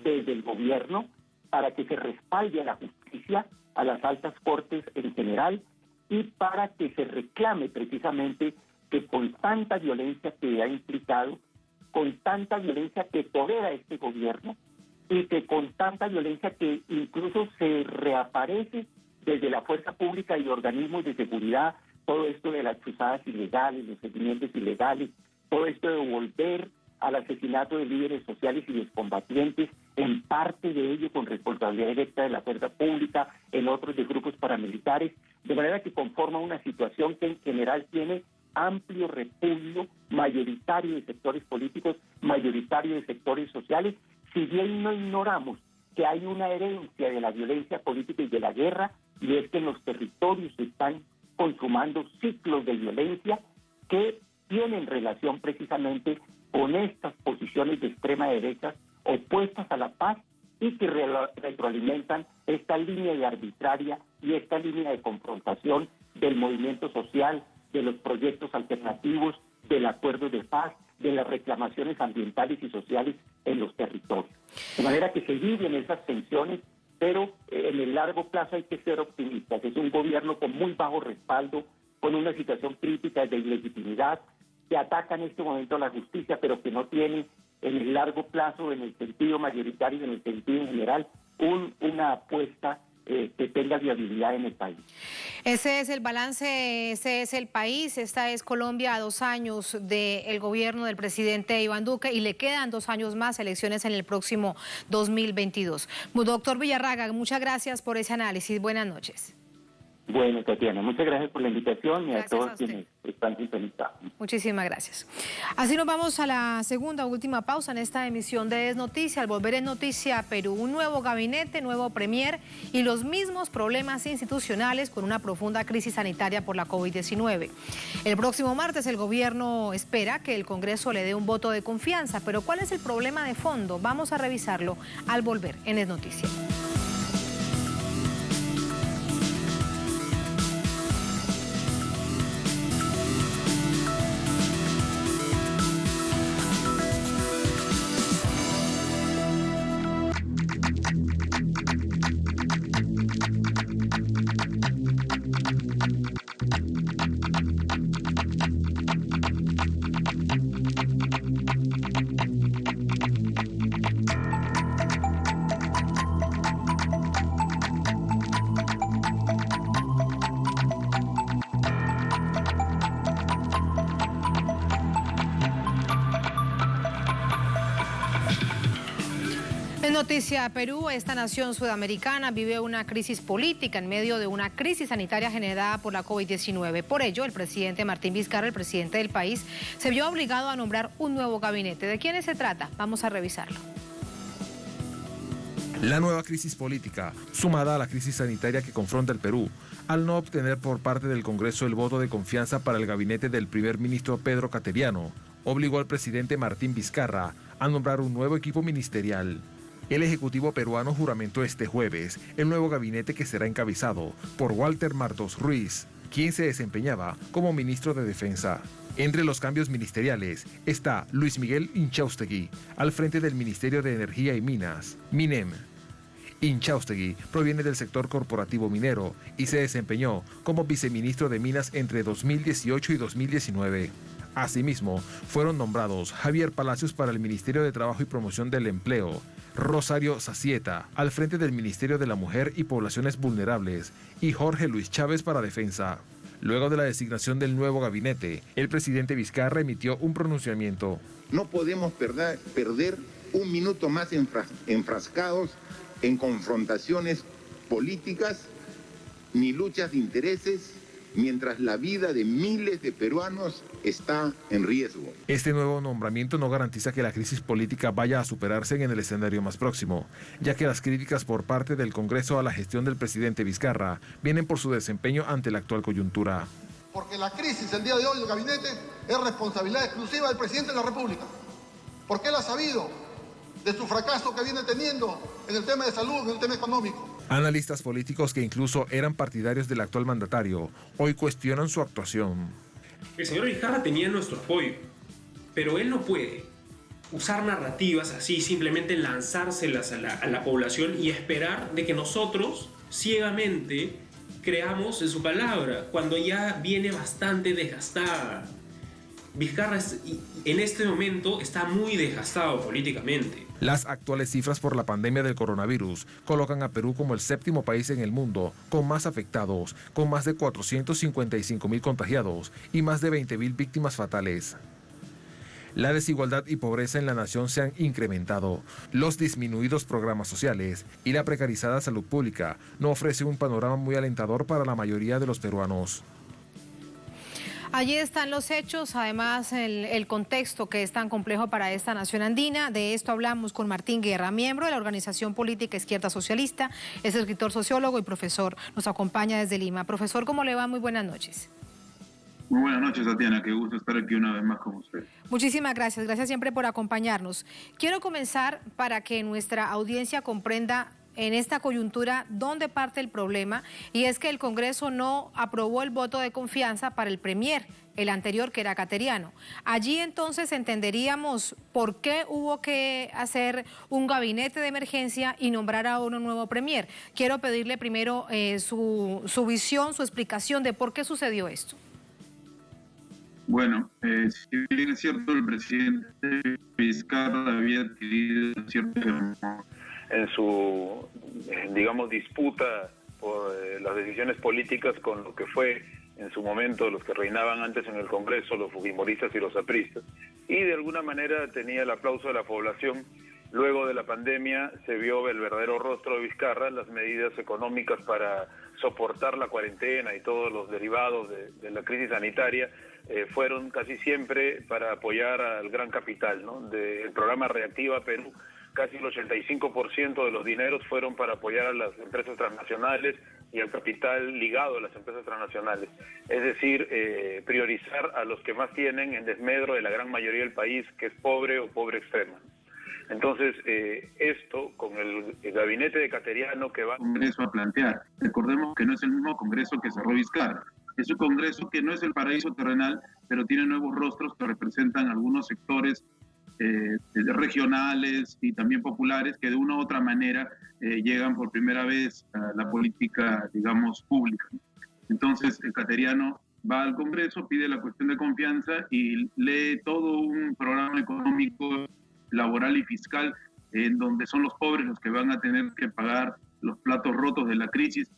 M: desde el gobierno, para que se respalde a la justicia, a las altas cortes en general, y para que se reclame precisamente que con tanta violencia que ha implicado, con tanta violencia que tolera este gobierno, y que con tanta violencia que incluso se reaparece desde la fuerza pública y organismos de seguridad, todo esto de las cruzadas ilegales, los seguimientos ilegales, todo esto de volver al asesinato de líderes sociales y excombatientes, en parte de ello con responsabilidad directa de la fuerza pública, en otros de grupos paramilitares, de manera que conforma una situación que en general tiene amplio repudio, mayoritario de sectores políticos, mayoritario de sectores sociales, si bien no ignoramos que hay una herencia de la violencia política y de la guerra, y es que en los territorios se están consumando ciclos de violencia que tienen relación precisamente con estas posiciones de extrema derecha opuestas a la paz, y que retroalimentan esta línea de arbitraria y esta línea de confrontación del movimiento social, de los proyectos alternativos, del acuerdo de paz, de las reclamaciones ambientales y sociales en los territorios. De manera que se viven esas tensiones, pero en el largo plazo hay que ser optimistas. Es un gobierno con muy bajo respaldo, con una situación crítica de ilegitimidad, que ataca en este momento a la justicia, pero que no tiene en el largo plazo, en el sentido mayoritario y en el sentido general, una apuesta que tenga viabilidad en el país.
A: Ese es el balance, ese es el país. Esta es Colombia a 2 años del gobierno del presidente Iván Duque, y le quedan 2 años más, elecciones en el próximo 2022. Doctor Villarraga, muchas gracias por ese análisis. Buenas noches.
M: Bueno, Tatiana, muchas gracias por la invitación y a todos quienes están sintonizados.
A: Muchísimas gracias. Así nos vamos a la segunda, última pausa en esta emisión de Es Noticia. Al volver en Noticia Perú, un nuevo gabinete, nuevo premier y los mismos problemas institucionales con una profunda crisis sanitaria por la COVID-19. El próximo martes el gobierno espera que el Congreso le dé un voto de confianza, pero ¿cuál es el problema de fondo? Vamos a revisarlo al volver en Es Noticia. Noticia Perú, esta nación sudamericana vive una crisis política en medio de una crisis sanitaria generada por la COVID-19. Por ello, el presidente Martín Vizcarra, el presidente del país, se vio obligado a nombrar un nuevo gabinete. ¿De quiénes se trata? Vamos a revisarlo.
B: La nueva crisis política, sumada a la crisis sanitaria que confronta el Perú, al no obtener por parte del Congreso el voto de confianza para el gabinete del primer ministro Pedro Cateriano, obligó al presidente Martín Vizcarra a nombrar un nuevo equipo ministerial. El Ejecutivo peruano juramentó este jueves el nuevo gabinete que será encabezado por Walter Martos Ruiz, quien se desempeñaba como ministro de Defensa. Entre los cambios ministeriales está Luis Miguel Inchaustegui, al frente del Ministerio de Energía y Minas, MINEM. Inchaustegui proviene del sector corporativo minero y se desempeñó como viceministro de Minas entre 2018 y 2019. Asimismo, fueron nombrados Javier Palacios para el Ministerio de Trabajo y Promoción del Empleo, Rosario Sacieta, al frente del Ministerio de la Mujer y Poblaciones Vulnerables, y Jorge Luis Chávez para Defensa. Luego de la designación del nuevo gabinete, el presidente Vizcarra emitió un pronunciamiento.
N: No podemos perder un minuto más enfrascados en confrontaciones políticas ni luchas de intereses, mientras la vida de miles de peruanos está en riesgo.
B: Este nuevo nombramiento no garantiza que la crisis política vaya a superarse en el escenario más próximo, ya que las críticas por parte del Congreso a la gestión del presidente Vizcarra vienen por su desempeño ante la actual coyuntura.
O: Porque la crisis el día de hoy del gabinete es responsabilidad exclusiva del presidente de la República, porque él ha sabido de su fracaso que viene teniendo en el tema de salud, en el tema económico.
B: Analistas políticos que incluso eran partidarios del actual mandatario, hoy cuestionan su actuación.
P: El señor Vizcarra tenía nuestro apoyo, pero él no puede usar narrativas así, simplemente lanzárselas a la población y esperar de que nosotros ciegamente creamos en su palabra, cuando ya viene bastante desgastada. Vizcarra en este momento está muy desgastado políticamente.
B: Las actuales cifras por la pandemia del coronavirus colocan a Perú como el séptimo país en el mundo con más afectados, con más de 455.000 contagiados y más de 20.000 víctimas fatales. La desigualdad y pobreza en la nación se han incrementado. Los disminuidos programas sociales y la precarizada salud pública no ofrecen un panorama muy alentador para la mayoría de los peruanos.
A: Allí están los hechos, además el contexto que es tan complejo para esta nación andina. De esto hablamos con Martín Guerra, miembro de la organización política Izquierda Socialista, es escritor, sociólogo y profesor. Nos acompaña desde Lima. Profesor, ¿cómo le va? Muy buenas noches.
Q: Muy buenas noches, Tatiana. Qué gusto estar aquí una vez más con usted.
A: Muchísimas gracias. Gracias siempre por acompañarnos. Quiero comenzar para que nuestra audiencia comprenda en esta coyuntura dónde parte el problema, y es que el Congreso no aprobó el voto de confianza para el premier, el anterior, que era Cateriano. Allí entonces entenderíamos por qué hubo que hacer un gabinete de emergencia y nombrar a un nuevo premier. Quiero pedirle primero su visión, su explicación de por qué sucedió esto.
Q: Bueno, si bien es cierto, el presidente Vizcarra había adquirido cierto en su, digamos, disputa por las decisiones políticas con lo que fue en su momento los que reinaban antes en el Congreso, los fujimoristas y los apristas, y de alguna manera tenía el aplauso de la población. Luego de la pandemia se vio el verdadero rostro de Vizcarra, las medidas económicas para soportar la cuarentena y todos los derivados de la crisis sanitaria fueron casi siempre para apoyar al gran capital, ¿no? Del programa Reactiva Perú, casi el 85% de los dineros fueron para apoyar a las empresas transnacionales y al capital ligado a las empresas transnacionales. Es decir, priorizar a los que más tienen en desmedro de la gran mayoría del país, que es pobre o pobre extrema. Entonces, esto con el gabinete de Cateriano que va al Congreso a plantear. Recordemos que no es el mismo Congreso que cerró Vizcarra. Es un Congreso que no es el paraíso terrenal, pero tiene nuevos rostros que representan algunos sectores regionales y también populares que de una u otra manera llegan por primera vez a la política, digamos, pública. Entonces, el Cateriano va al Congreso, pide la cuestión de confianza y lee todo un programa económico, laboral y fiscal en donde son los pobres los que van a tener que pagar los platos rotos de la crisis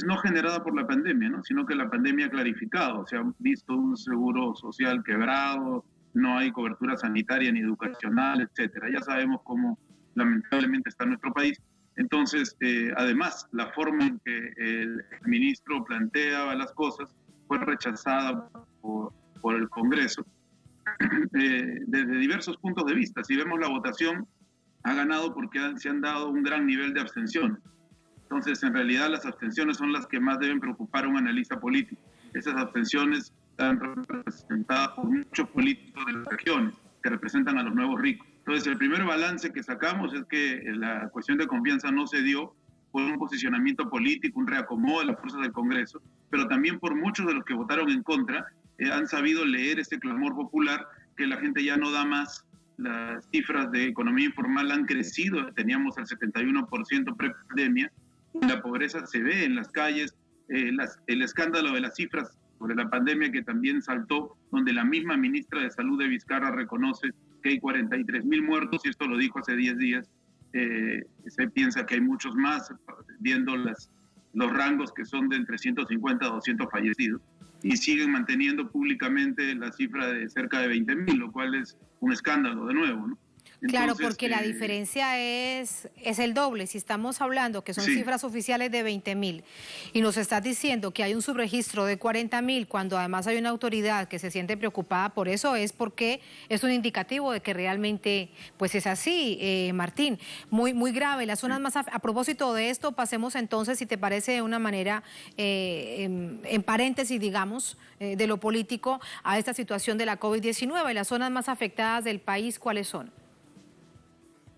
Q: no generada por la pandemia, ¿no? Sino que la pandemia ha clarificado. Se ha visto un seguro social quebrado, no hay cobertura sanitaria ni educacional, etcétera. Ya sabemos cómo lamentablemente está nuestro país. Entonces, además, la forma en que el ministro planteaba las cosas fue rechazada por el Congreso desde diversos puntos de vista. Si vemos la votación, ha ganado porque se han dado un gran nivel de abstención. Entonces, en realidad, las abstenciones son las que más deben preocupar a un analista político. Esas abstenciones están representadas por muchos políticos de las regiones que representan a los nuevos ricos. Entonces, el primer balance que sacamos es que la cuestión de confianza no se dio por un posicionamiento político, un reacomodo de las fuerzas del Congreso, pero también por muchos de los que votaron en contra, han sabido leer este clamor popular que la gente ya no da más. Las cifras de economía informal han crecido, teníamos el 71% pre-pandemia, la pobreza se ve en las calles, el escándalo de las cifras sobre la pandemia que también saltó, donde la misma ministra de Salud de Vizcarra reconoce que hay 43.000 muertos, y esto lo dijo hace 10 días, se piensa que hay muchos más, viendo los rangos que son de entre 150 a 200 fallecidos, y siguen manteniendo públicamente la cifra de cerca de 20.000, lo cual es un escándalo de nuevo, ¿no?
A: Claro, porque la diferencia es el doble. Si estamos hablando que son cifras oficiales de 20.000 y nos estás diciendo que hay un subregistro de 40.000, cuando además hay una autoridad que se siente preocupada por eso, es porque es un indicativo de que realmente pues es así, Martín. Muy, muy grave. Las zonas más... A propósito de esto, pasemos entonces, si te parece, de una manera en paréntesis, digamos, de lo político, a esta situación de la COVID-19. Las zonas más afectadas del país, ¿cuáles son?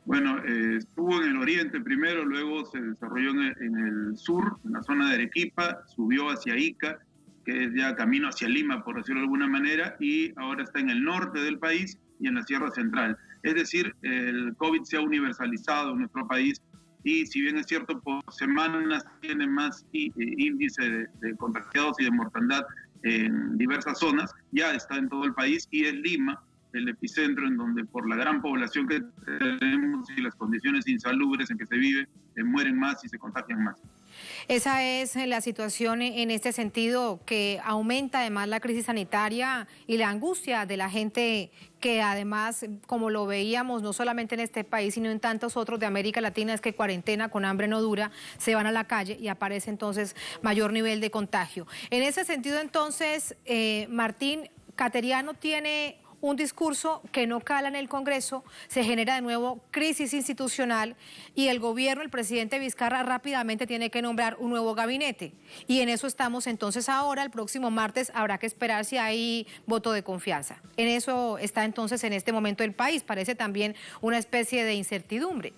Q: Bueno, estuvo en el oriente primero, luego se desarrolló en el sur, en la zona de Arequipa, subió hacia Ica, que es ya camino hacia Lima, por decirlo de alguna manera, y ahora está en el norte del país y en la Sierra Central. Es decir, el COVID se ha universalizado en nuestro país, y si bien es cierto, por semanas tiene más índice de contagiados y de mortandad en diversas zonas, ya está en todo el país, y es Lima el epicentro en donde, por la gran población que tenemos y las condiciones insalubres en que se vive, mueren más y se contagian más.
A: Esa es la situación en este sentido, que aumenta además la crisis sanitaria y la angustia de la gente, que además, como lo veíamos no solamente en este país, sino en tantos otros de América Latina, es que cuarentena con hambre no dura, se van a la calle y aparece entonces mayor nivel de contagio. En ese sentido entonces, Martín, Cateriano tiene un discurso que no cala en el Congreso, se genera de nuevo crisis institucional y el gobierno, el presidente Vizcarra, rápidamente tiene que nombrar un nuevo gabinete. Y en eso estamos entonces ahora. El próximo martes habrá que esperar si hay voto de confianza. En eso está entonces en este momento el país. Parece también una especie de incertidumbre.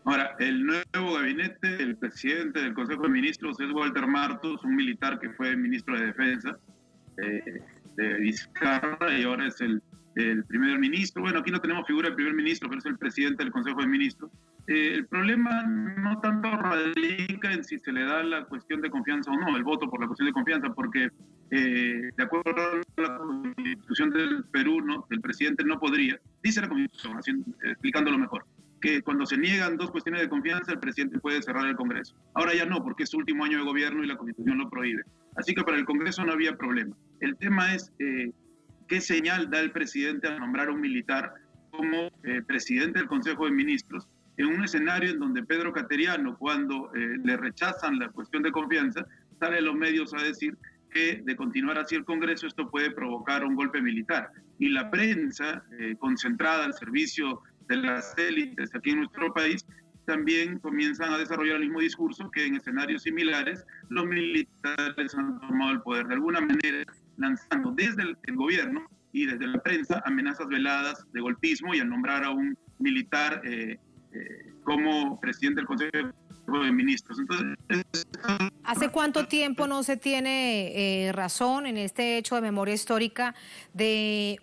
Q: Ahora, el nuevo gabinete, el presidente del Consejo de Ministros es Walter Martos, un militar que fue ministro de Defensa de Vizcarra, y ahora es el primer ministro. Bueno, aquí no tenemos figura de primer ministro, pero es el presidente del Consejo de Ministros. El problema no tanto radica en si se le da la cuestión de confianza o no, el voto por la cuestión de confianza, porque de acuerdo a la Constitución del Perú, ¿no?, el presidente no podría, dice la Constitución, explicándolo mejor, que cuando se niegan dos cuestiones de confianza, el presidente puede cerrar el Congreso. Ahora ya no, porque es su último año de gobierno y la Constitución lo prohíbe. Así que para el Congreso no había problema. El tema es qué señal da el presidente al nombrar a un militar como presidente del Consejo de Ministros, en un escenario en donde Pedro Cateriano, cuando le rechazan la cuestión de confianza, sale a los medios a decir que de continuar así el Congreso esto puede provocar un golpe militar. Y la prensa, concentrada al servicio de las élites aquí en nuestro país, también comienzan a desarrollar el mismo discurso, que en escenarios similares los militares han tomado el poder, de alguna manera lanzando desde el gobierno y desde la prensa amenazas veladas de golpismo, y al nombrar a un militar como presidente del Consejo de Ministros. Entonces,
A: ¿hace cuánto tiempo no se tiene razón en este hecho de memoria histórica de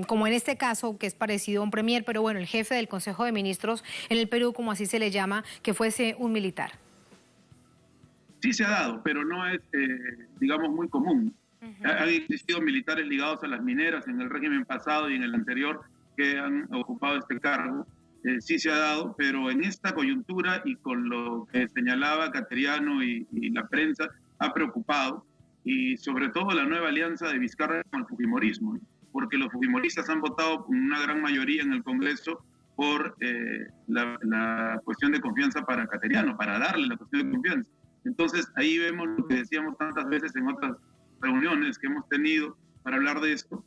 A: como en este caso, que es parecido a un premier, pero bueno, el jefe del Consejo de Ministros en el Perú, como así se le llama, que fuese un militar?
Q: Sí se ha dado, pero no es, digamos, muy común. Han existido militares ligados a las mineras en el régimen pasado y en el anterior que han ocupado este cargo. Sí se ha dado, pero en esta coyuntura y con lo que señalaba Cateriano y la prensa, ha preocupado, y sobre todo la nueva alianza de Vizcarra con el fujimorismo, ¿no?, porque los fujimoristas han votado con una gran mayoría en el Congreso por la cuestión de confianza para Cateriano, para darle la cuestión de confianza. Entonces ahí vemos lo que decíamos tantas veces en otras reuniones que hemos tenido para hablar de esto,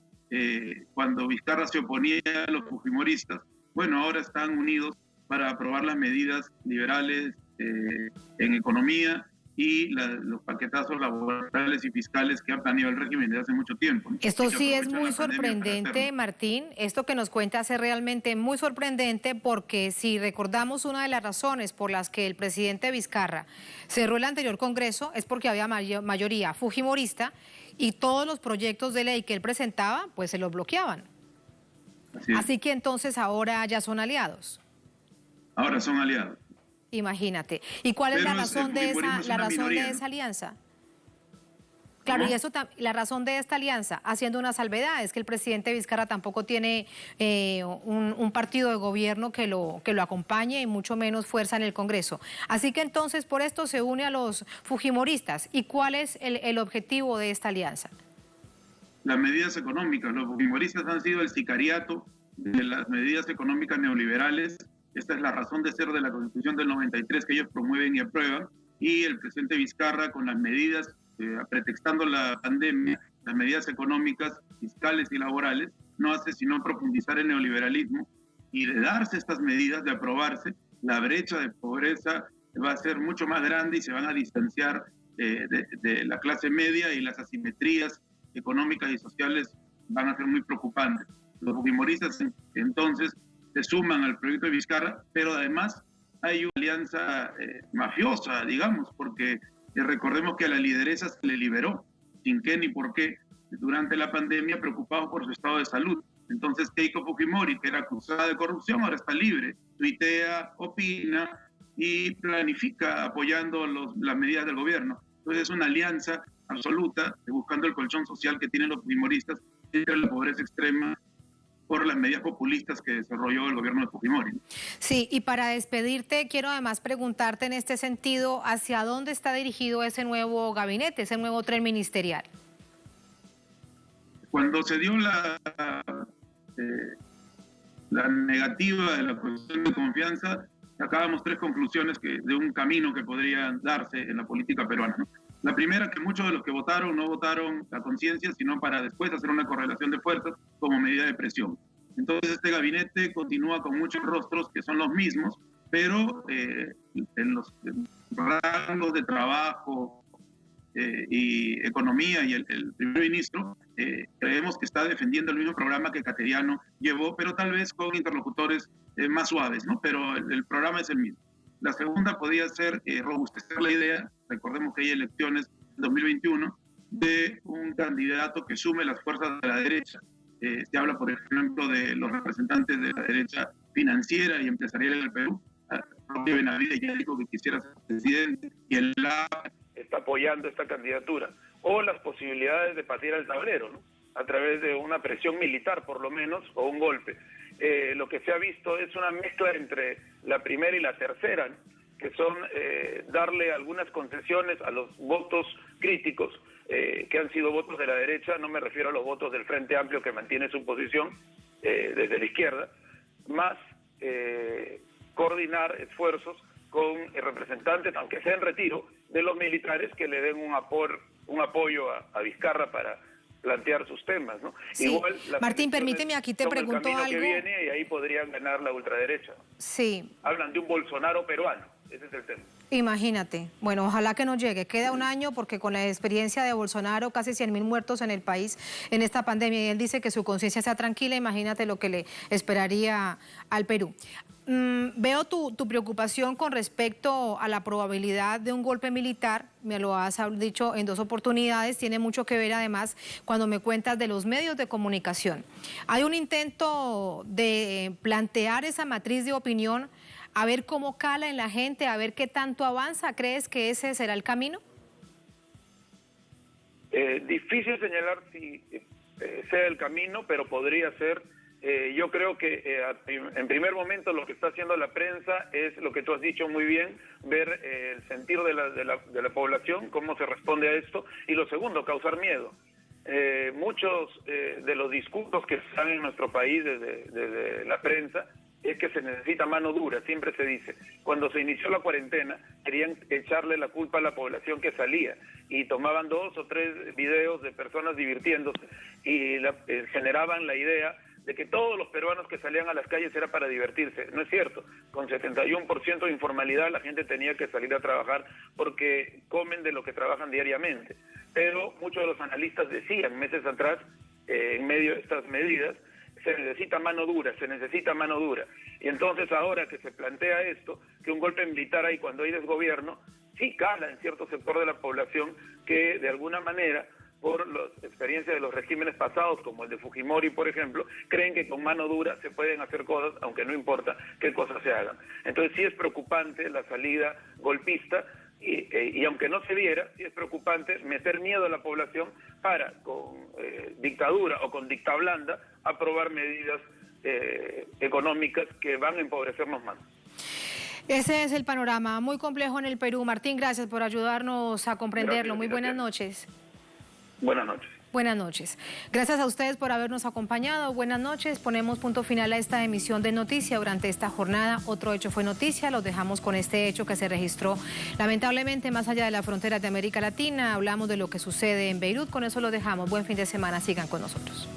Q: cuando Vizcarra se oponía a los fujimoristas. Bueno, ahora están unidos para aprobar las medidas liberales en economía y los paquetazos laborales y fiscales que ha planeado el régimen desde hace mucho tiempo.
A: Esto sí es muy sorprendente, Martín. Esto que nos cuentas es realmente muy sorprendente porque si recordamos una de las razones por las que el presidente Vizcarra cerró el anterior Congreso es porque había mayoría fujimorista y todos los proyectos de ley que él presentaba pues se los bloqueaban. Así que entonces ahora ya son aliados.
Q: Ahora son aliados.
A: Imagínate. ¿Y cuál es la razón de esa alianza? Claro, y eso la razón de esta alianza, haciendo una salvedad, es que el presidente Vizcarra tampoco tiene un partido de gobierno que lo acompañe y mucho menos fuerza en el Congreso. Así que entonces por esto se une a los fujimoristas. ¿Y cuál es el objetivo de esta alianza?
Q: Las medidas económicas. Los fujimoristas han sido el sicariato de las medidas económicas neoliberales. Esta es la razón de ser de la Constitución del 93 que ellos promueven y aprueban. Y el presidente Vizcarra, con las medidas, pretextando la pandemia, las medidas económicas, fiscales y laborales, no hace sino profundizar el neoliberalismo. Y de darse estas medidas, de aprobarse, la brecha de pobreza va a ser mucho más grande y se van a distanciar de la clase media, y las asimetrías económicas y sociales van a ser muy preocupantes. Los fujimoristas entonces se suman al proyecto de Vizcarra, pero además hay una alianza mafiosa, digamos, porque recordemos que a la lideresa se le liberó, sin qué ni por qué, durante la pandemia, preocupado por su estado de salud. Entonces Keiko Fujimori, que era acusada de corrupción, ahora está libre, tuitea, opina y planifica apoyando las medidas del gobierno. Entonces es una alianza absoluta, buscando el colchón social que tienen los fujimoristas entre la pobreza extrema por las medidas populistas que desarrolló el gobierno de Fujimori.
A: Sí, y para despedirte, quiero además preguntarte en este sentido, ¿hacia dónde está dirigido ese nuevo gabinete, ese nuevo tren ministerial?
Q: Cuando se dio la negativa de la cuestión de confianza, sacábamos 3 conclusiones de un camino que podría darse en la política peruana, ¿no? La primera, que muchos de los que votaron no votaron a conciencia, sino para después hacer una correlación de fuerzas como medida de presión. Entonces este gabinete continúa con muchos rostros que son los mismos, pero en los rangos de trabajo y economía, y el primer ministro creemos que está defendiendo el mismo programa que Cateriano llevó, pero tal vez con interlocutores más suaves, ¿no? Pero el programa es el mismo. La segunda podría ser robustecer la idea, recordemos que hay elecciones en 2021, de un candidato que sume las fuerzas de la derecha. Se habla, por ejemplo, de los representantes de la derecha financiera y empresarial en el Perú. Benavides ya dijo que quisiera ser presidente y el LAP
R: está apoyando esta candidatura. O las posibilidades de patear el tablero, ¿no? A través de una presión militar, por lo menos, o un golpe. Lo que se ha visto es una mezcla entre la primera y la tercera, ¿no? Que son darle algunas concesiones a los votos críticos, que han sido votos de la derecha, no me refiero a los votos del Frente Amplio que mantiene su posición desde la izquierda, más coordinar esfuerzos con representantes, aunque sea en retiro, de los militares que le den un apoyo a Vizcarra para plantear sus temas, ¿no?
A: Sí. Igual, Martín, permíteme, aquí te pregunto algo.
R: Que viene y ahí podrían ganar la ultraderecha.
A: Sí.
R: Hablan de un Bolsonaro peruano, ese es el tema.
A: Imagínate. Bueno, ojalá que no llegue. Queda un año porque con la experiencia de Bolsonaro, casi 100.000 muertos en el país en esta pandemia, y él dice que su conciencia sea tranquila. Imagínate lo que le esperaría al Perú. Veo tu preocupación con respecto a la probabilidad de un golpe militar. Me lo has dicho en 2 oportunidades. Tiene mucho que ver además cuando me cuentas de los medios de comunicación. Hay un intento de plantear esa matriz de opinión, a ver cómo cala en la gente, a ver qué tanto avanza. ¿Crees que ese será el camino?
R: Difícil señalar si sea el camino, pero podría ser. Yo creo que en primer momento lo que está haciendo la prensa es lo que tú has dicho muy bien, ver el sentir de la población, cómo se responde a esto, y lo segundo, causar miedo. Muchos de los discursos que están en nuestro país desde la prensa es que se necesita mano dura, siempre se dice. Cuando se inició la cuarentena, querían echarle la culpa a la población que salía y tomaban 2 o 3 videos de personas divirtiéndose y generaban la idea de que todos los peruanos que salían a las calles era para divertirse. No es cierto. Con 71% de informalidad la gente tenía que salir a trabajar porque comen de lo que trabajan diariamente. Pero muchos de los analistas decían meses atrás, en medio de estas medidas, se necesita mano dura, se necesita mano dura. Y entonces ahora que se plantea esto, que un golpe militar ahí cuando hay desgobierno, sí cala en cierto sector de la población que de alguna manera, por las experiencias de los regímenes pasados, como el de Fujimori, por ejemplo, creen que con mano dura se pueden hacer cosas, aunque no importa qué cosas se hagan. Entonces sí es preocupante la salida golpista, y aunque no se viera, sí es preocupante meter miedo a la población para, con dictadura o con dicta blanda, aprobar medidas económicas que van a empobrecernos más.
A: Ese es el panorama muy complejo en el Perú. Martín, gracias por ayudarnos a comprenderlo. Muy buenas noches.
R: Buenas noches.
A: Buenas noches. Gracias a ustedes por habernos acompañado. Buenas noches. Ponemos punto final a esta emisión de Noticia durante esta jornada. Otro hecho fue noticia. Los dejamos con este hecho que se registró lamentablemente más allá de las fronteras de América Latina. Hablamos de lo que sucede en Beirut. Con eso lo dejamos. Buen fin de semana. Sigan con nosotros.